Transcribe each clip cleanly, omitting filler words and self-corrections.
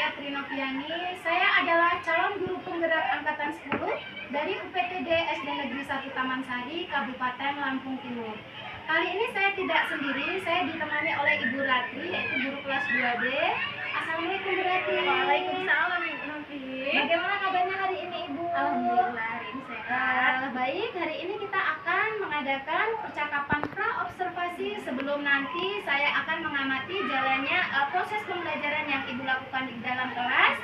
saya Trinoviani. Saya adalah calon guru penggerak angkatan 10 dari UPTD SD Negeri 1 Taman Sari, Kabupaten Lampung Timur. Kali ini saya tidak sendiri, saya ditemani oleh Ibu Ratri, yaitu guru kelas 2D. Assalamualaikum Bu Ratri. Waalaikumsalam Ibu Novi. Bagaimana kabarnya hari ini Ibu? Alhamdulillah hari ini sehat. Baik, hari ini kita akan mengadakan percakapan pra-observasi sebelum nanti saya akan mengamati jalannya proses pembelajaran yang Ibu lakukan di dalam kelas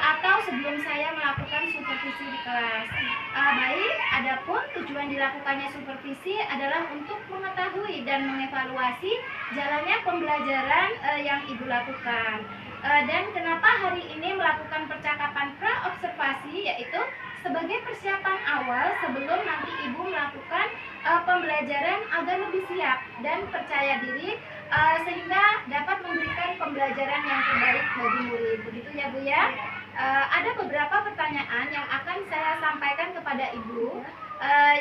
atau sebelum saya melakukan supervisi di kelas. Baik, adapun tujuan dilakukannya supervisi adalah untuk mengetahui dan mengevaluasi jalannya pembelajaran yang Ibu lakukan. Dan kenapa hari ini melakukan percakapan pra-observasi, yaitu sebagai persiapan awal sebelum nanti Ibu melakukan pembelajaran agar lebih siap dan percaya diri sehingga dapat memberikan pembelajaran yang terbaik bagi murid. Begitu ya Bu ya? Ada beberapa pertanyaan yang akan saya sampaikan kepada Ibu.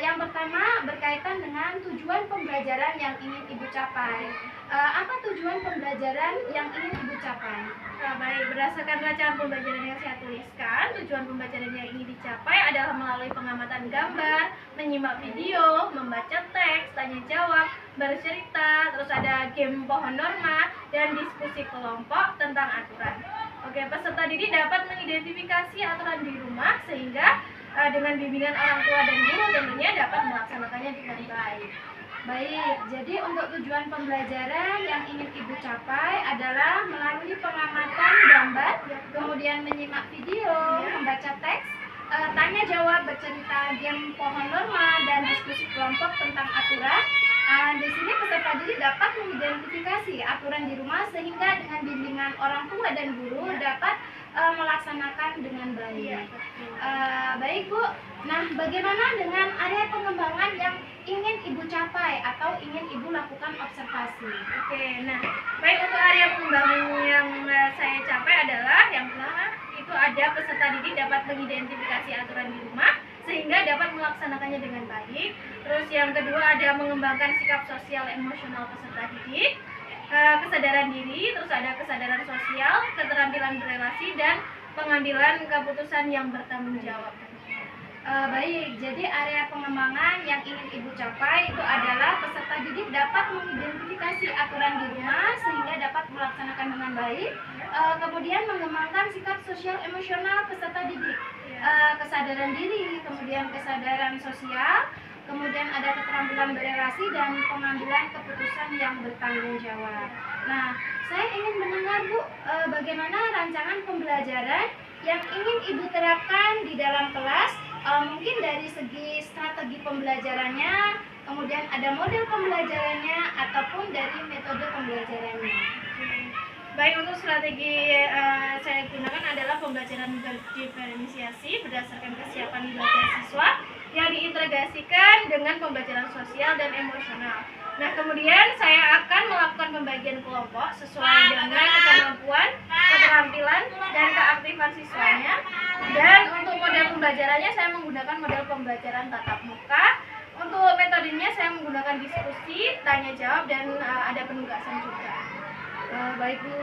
Yang pertama berkaitan dengan tujuan pembelajaran yang ingin Ibu capai. Apa tujuan pembelajaran yang ingin Ibu capai? Baik, berdasarkan rancangan pembelajaran yang saya tuliskan, tujuan pembelajaran yang ingin dicapai adalah melalui pengamatan gambar, menyimak video, membaca teks, tanya jawab, bercerita, terus ada game pohon norma, dan diskusi kelompok tentang aturan. Oke, peserta didik dapat mengidentifikasi aturan di rumah sehingga dengan bimbingan orang tua dan guru tentunya dapat melaksanakannya dengan baik. Baik, jadi untuk tujuan pembelajaran yang ingin Ibu capai adalah melalui pengamatan gambar, kemudian menyimak video, membaca teks, tanya jawab, bercerita, game pohon norma, dan diskusi kelompok tentang aturan. Di sini peserta didik dapat mengidentifikasi aturan di rumah sehingga dengan bimbingan orang tua dan guru dapat melaksanakan dengan baik. Baik Bu, nah bagaimana dengan area pengembangan yang ingin Ibu capai atau ingin Ibu lakukan observasi? Oke, nah baik untuk area pengembangan yang saya capai adalah yang pertama itu ada peserta didik dapat mengidentifikasi aturan di rumah sehingga dapat melaksanakannya dengan baik. Terus yang kedua ada mengembangkan sikap sosial emosional peserta didik, kesadaran diri, terus ada kesadaran sosial, keterampilan berelasi, dan pengambilan keputusan yang bertanggung jawab. Baik, jadi area pengembangan yang ingin Ibu capai itu adalah peserta didik dapat mengidentifikasi aturan di rumah sehingga dapat melaksanakan dengan baik. Kemudian mengembangkan sikap sosial emosional peserta didik, kesadaran diri, kemudian kesadaran sosial, kemudian ada keterampilan berelasi dan pengambilan keputusan yang bertanggung jawab. Nah, saya ingin mendengar Bu, bagaimana rancangan pembelajaran yang ingin Ibu terapkan di dalam kelas. Mungkin dari segi strategi pembelajarannya, kemudian ada model pembelajarannya, ataupun dari metode pembelajarannya. Baik, untuk strategi saya gunakan adalah pembelajaran berdiferensiasi berdasarkan kesiapan belajar siswa yang diintegrasikan dengan pembelajaran sosial dan emosional. Nah, kemudian saya akan melakukan pembagian kelompok sesuai dengan kemampuan, keterampilan, dan keaktifan siswanya. Dan untuk model pembelajarannya saya menggunakan model pembelajaran tatap muka. Untuk metodenya saya menggunakan diskusi, tanya jawab, dan ada penugasan juga. Baik Bu,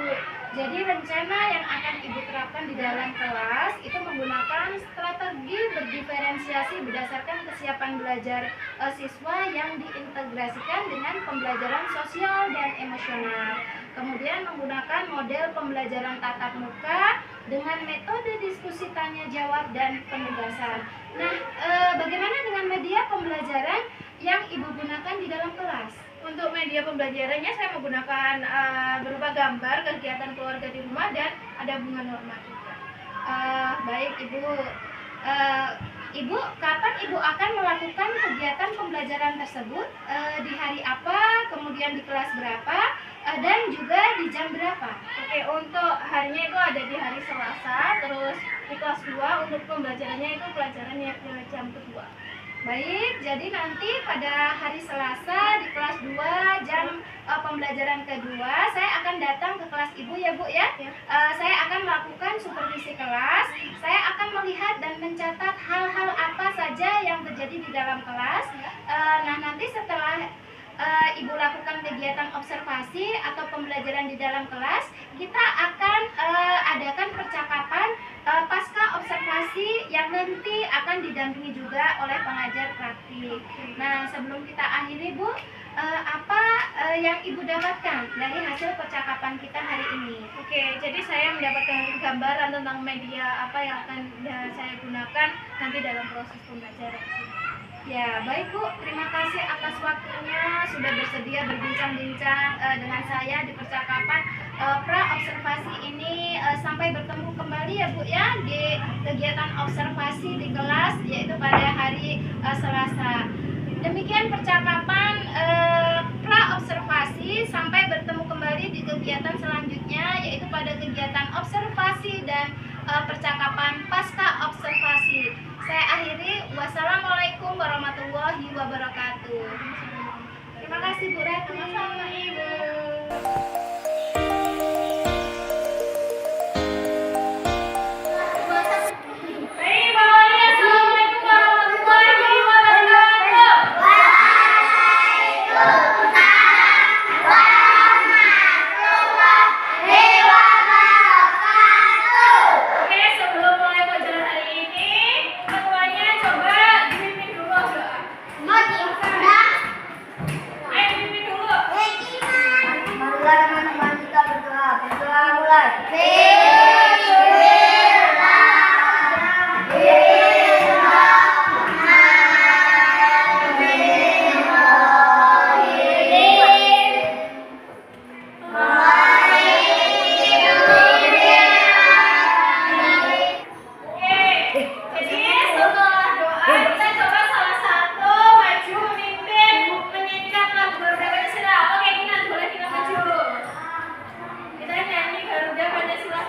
jadi rencana yang akan Ibu terapkan di dalam kelas itu menggunakan strategi berdiferensiasi berdasarkan kesiapan belajar siswa yang diintegrasikan dengan pembelajaran sosial dan emosional. Kemudian menggunakan model pembelajaran tatap muka dengan metode diskusi tanya jawab dan penugasan. Nah, bagaimana dengan media pembelajaran yang Ibu gunakan di dalam kelas? Untuk media pembelajarannya saya menggunakan berupa gambar kegiatan keluarga di rumah dan ada bunga norma juga. Baik Ibu, Ibu kapan Ibu akan melakukan kegiatan pembelajaran tersebut? Di hari apa, kemudian di kelas berapa, dan juga di jam berapa? Oke, untuk harinya itu ada di hari Selasa, terus di kelas 2 untuk pembelajarannya itu pelajarannya jam kedua. Baik, jadi nanti pada hari Selasa di kelas 2 jam pembelajaran kedua saya akan datang ke kelas Ibu ya Bu ya. Saya akan melakukan supervisi kelas. Saya akan melihat dan mencatat hal-hal apa saja yang terjadi di dalam kelas. Nah, nanti setelah Ibu lakukan kegiatan observasi atau pembelajaran di dalam kelas, kita akan adakan nanti akan didampingi juga oleh pengajar praktik. Nah, sebelum kita akhiri Bu, apa yang Ibu dapatkan dari hasil percakapan kita hari ini? Oke, jadi saya mendapatkan gambaran tentang media apa yang akan saya gunakan nanti dalam proses pembelajaran. Ya, baik Bu. Terima kasih atas waktunya sudah bersedia berbincang-bincang dengan saya di percakapan pra-observasi ini. Sampai bertemu kembali ya Bu ya di kegiatan observasi di kelas, yaitu pada hari Selasa. Demikian percakapan pra-observasi. Sampai bertemu kembali di kegiatan selanjutnya, yaitu pada kegiatan observasi dan percakapan pasca observasi. Saya akhiri. Wassalamualaikum warahmatullahi wabarakatuh. Terima kasih Bu Rati. Sama-sama Ibu. Kita nyanyi Garuda Pancasila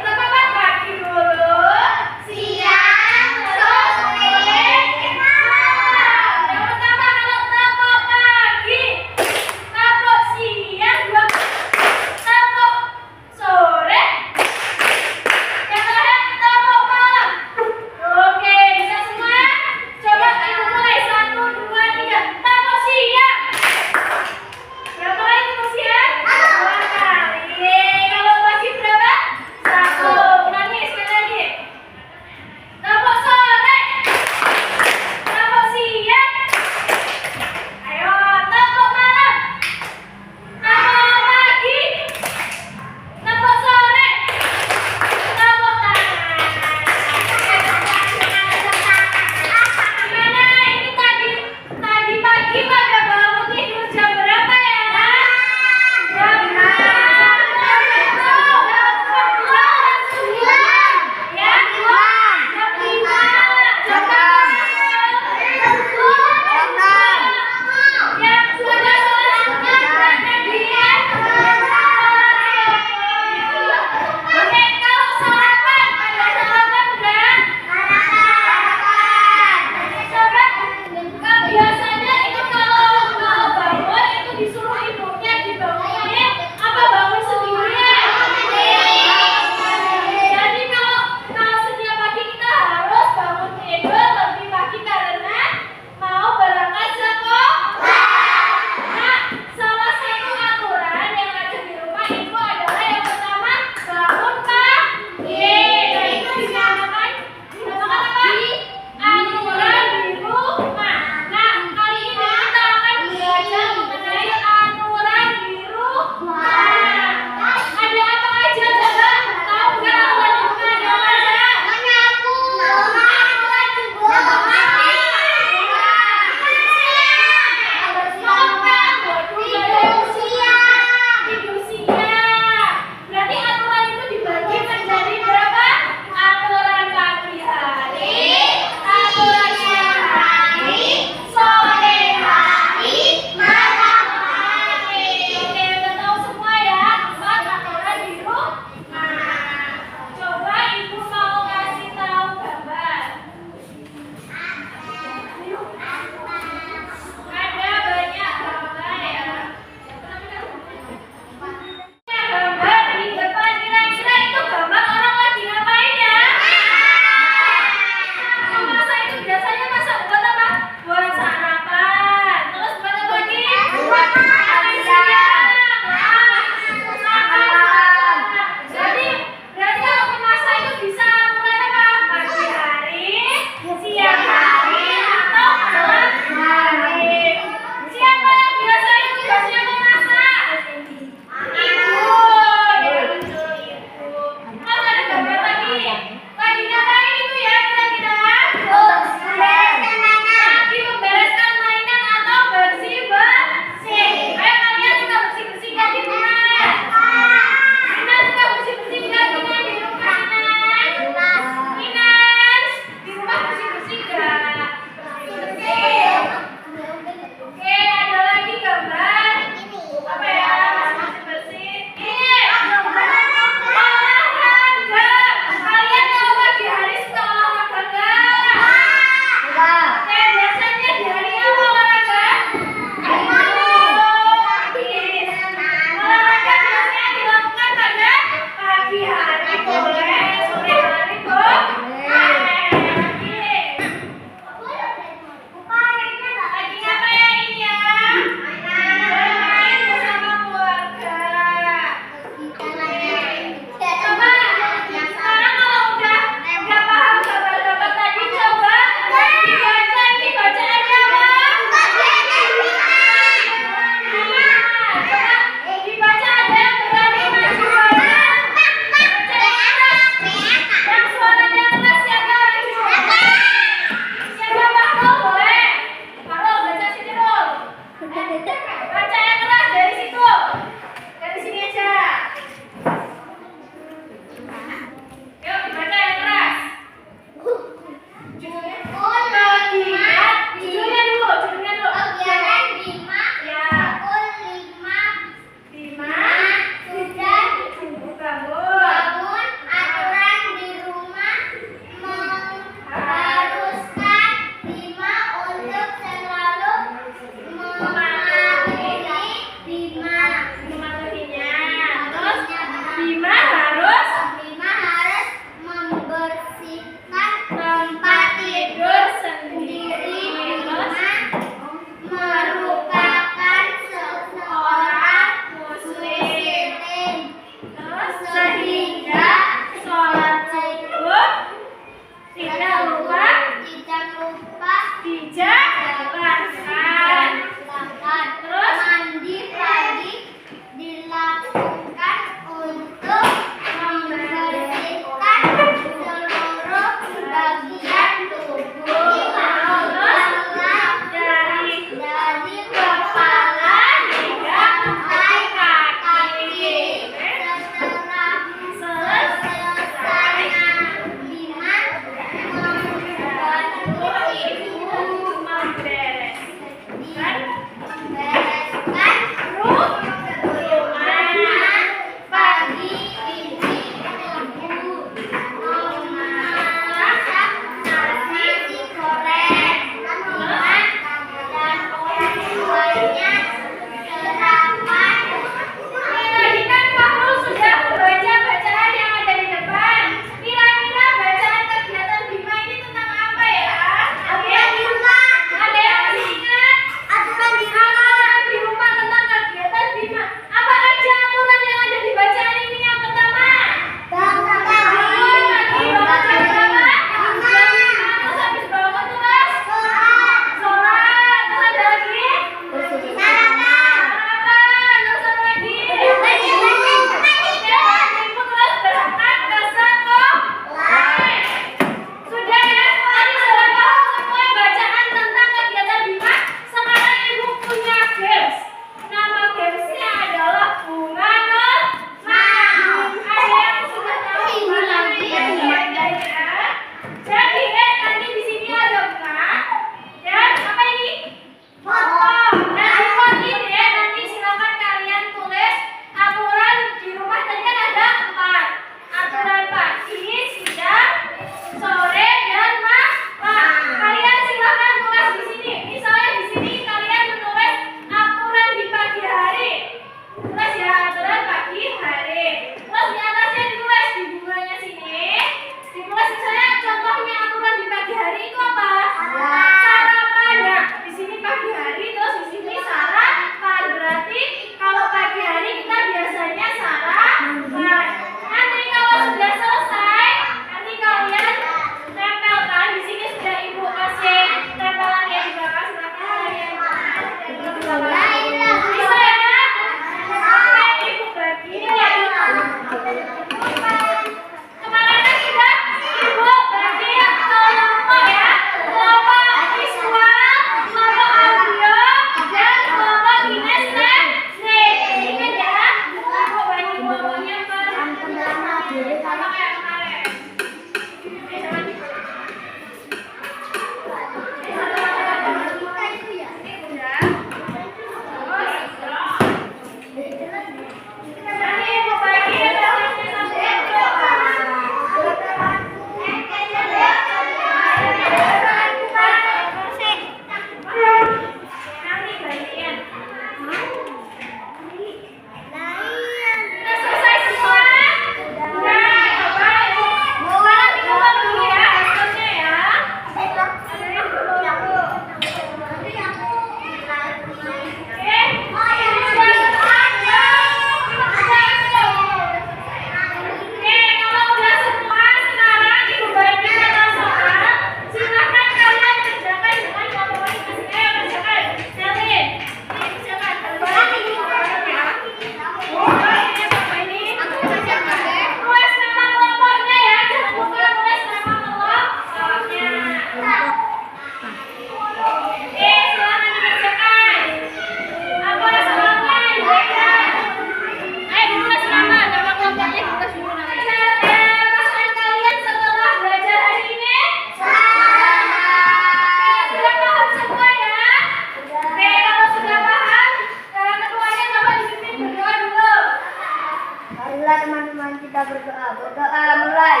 Marilah teman-teman kita berdoa. Berdoa mulai.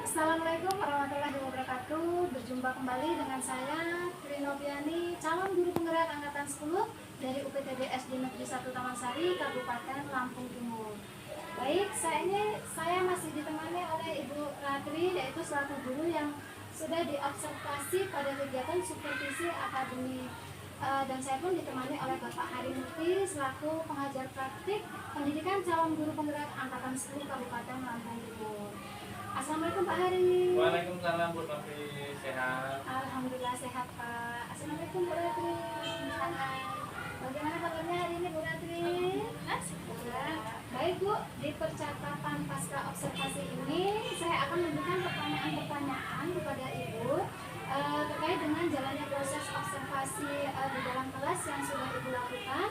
Assalamualaikum warahmatullahi wabarakatuh. Berjumpa kembali dengan saya Trinoviani, calon guru penggerak angkatan 10 dari UPTD SD Negeri 1 Taman Sari, Kabupaten Lampung Timur. Baik, saya masih ditemani oleh Ibu Ratri, yaitu selaku guru yang sudah diobservasi pada kegiatan supervisi akademik. Dan saya pun ditemani oleh Bapak Hari Murti selaku pengajar praktik pendidikan calon guru penggerak angkatan 10 Kabupaten Lampung Timur. Assalamualaikum Pak Hari. Waalaikumsalam Bu Novi, sehat. Alhamdulillah sehat Pak. Assalamualaikum Bu Ratri. Bagaimana kabarnya hari ini Bu Ratri? Baik Bu, di percakapan pasca observasi ini saya akan memberikan pertanyaan-pertanyaan kepada Ibu terkait dengan jalannya proses observasi di dalam kelas yang sudah Ibu lakukan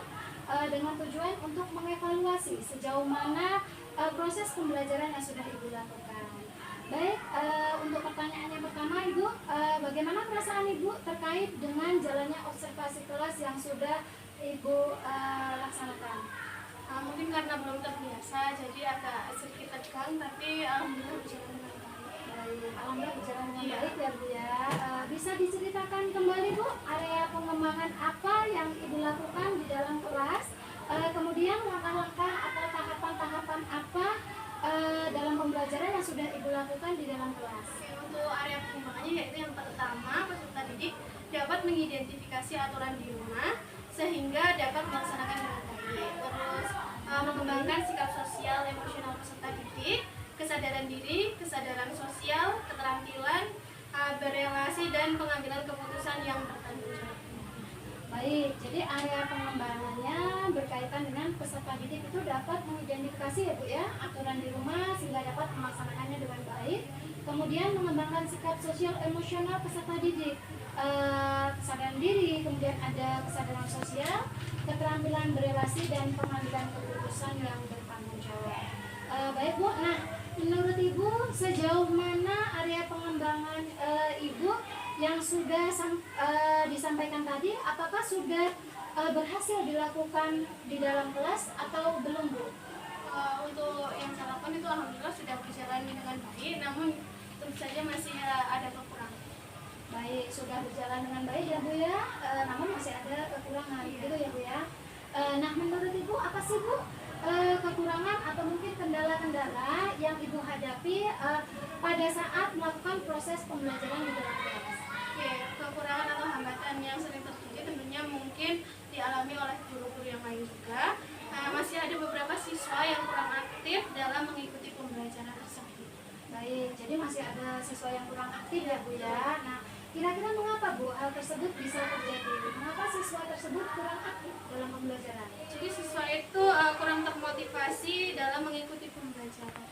dengan tujuan untuk mengevaluasi sejauh mana proses pembelajaran yang sudah Ibu lakukan. Baik, untuk pertanyaan yang pertama Ibu, bagaimana perasaan Ibu terkait dengan jalannya observasi kelas yang sudah Ibu laksanakan? Mungkin karena belum terbiasa, jadi agak sedikit tegang, tapi alhamdulillah berjalan dengan baik. Alhamdulillah berjalan dengan baik ya Bu ya. Bisa diceritakan kembali Bu, area pengembangan apa yang Ibu lakukan di dalam kelas? Kemudian langkah-langkah atau tahapan-tahapan apa dalam pembelajaran yang sudah Ibu lakukan di dalam kelas? Untuk area pengembangannya yaitu yang pertama, peserta didik dapat mengidentifikasi aturan di rumah sehingga dapat melaksanakan dengan baik. Terus mengembangkan sikap sosial emosional peserta didik, kesadaran diri, kesadaran sosial, keterampilan berelasi dan pengambilan keputusan yang bertanggung jawab. Baik, jadi area pengembangannya berkaitan dengan peserta didik itu dapat mengidentifikasi ya Bu ya aturan di rumah sehingga dapat melaksanakannya dengan baik. Kemudian mengembangkan sikap sosial emosional peserta didik, kesadaran diri, kemudian ada kesadaran sosial, keterampilan berelasi dan pengambilan keputusan yang bertanggung jawab. Baik Bu, nah menurut Ibu sejauh mana area pengembangan Ibu yang sudah disampaikan tadi, apakah sudah berhasil dilakukan di dalam kelas atau belum Bu? Untuk yang saya lakukan itu alhamdulillah sudah berjalan dengan baik, namun tentu saja masih ada kekurangan. Baik, sudah berjalan dengan baik ya Bu ya, namun masih ada kekurangan gitu ya Bu ya. Nah menurut Ibu apa sih Bu kekurangan atau mungkin kendala-kendala yang Ibu hadapi pada saat melakukan proses pembelajaran di dalam kelas? Oke, kekurangan atau hambatan yang sering terjadi tentunya mungkin dialami oleh guru-guru yang lain juga. Masih ada beberapa siswa yang kurang aktif dalam mengikuti pembelajaran tersebut. Baik, jadi masih ada siswa yang kurang aktif ya Bu ya. Nah, kira-kira mengapa Bu hal tersebut bisa terjadi? Mengapa siswa tersebut kurang aktif dalam pembelajaran? Jadi siswa itu kurang termotivasi dalam mengikuti pembelajaran.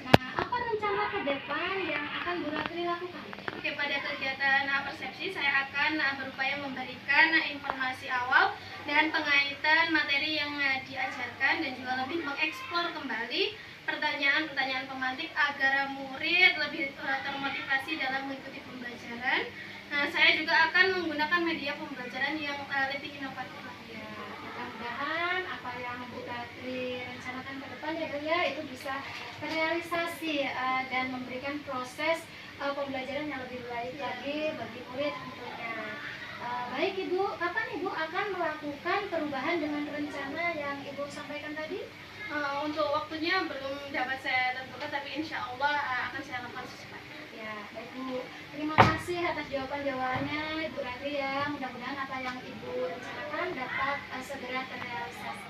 Nah, apa rencana ke depan yang akan Bu Ratri lakukan? Oke, pada kegiatan persepsi saya akan berupaya memberikan informasi awal dan pengaitan materi yang diajarkan dan juga lebih mengeksplor kembali pertanyaan-pertanyaan pemantik agar murid lebih termotivasi dalam mengikuti pembelajaran. Nah, saya juga akan menggunakan media pembelajaran yang lebih inovatif lagi. Mudah-mudahan apa yang Bu Ratri rencanakan ke depan ya Bu ya itu bisa terrealisasi dan memberikan proses pembelajaran yang lebih baik lagi bagi murid tentunya. Baik Ibu, kapan Ibu akan melakukan perubahan dengan rencana yang Ibu sampaikan tadi? Untuk waktunya belum dapat saya tentukan, tapi insya Allah akan saya lakukan secepatnya. Ya, baik Bu. Terima kasih atas jawaban-jawabannya Ibu Ratri ya. Mudah-mudahan apa yang Ibu rencanakan dapat segera terrealisasi.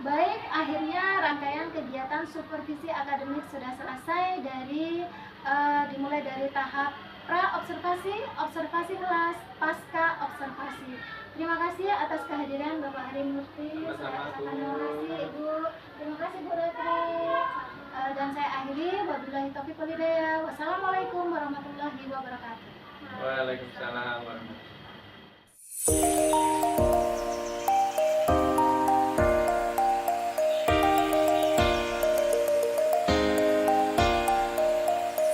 Baik, akhirnya rangkaian kegiatan supervisi akademik sudah selesai dimulai dari tahap pra-observasi, observasi kelas, pasca observasi. Terima kasih atas kehadiran Bapak Hari Murti. Terima kasih Ibu. Terima kasih Bu Ratri. Dan saya akhiri, wabillahi taufiq wal hidayah. Wassalamualaikum warahmatullahi wabarakatuh. Waalaikumsalam warahmatullahi wabarakatuh.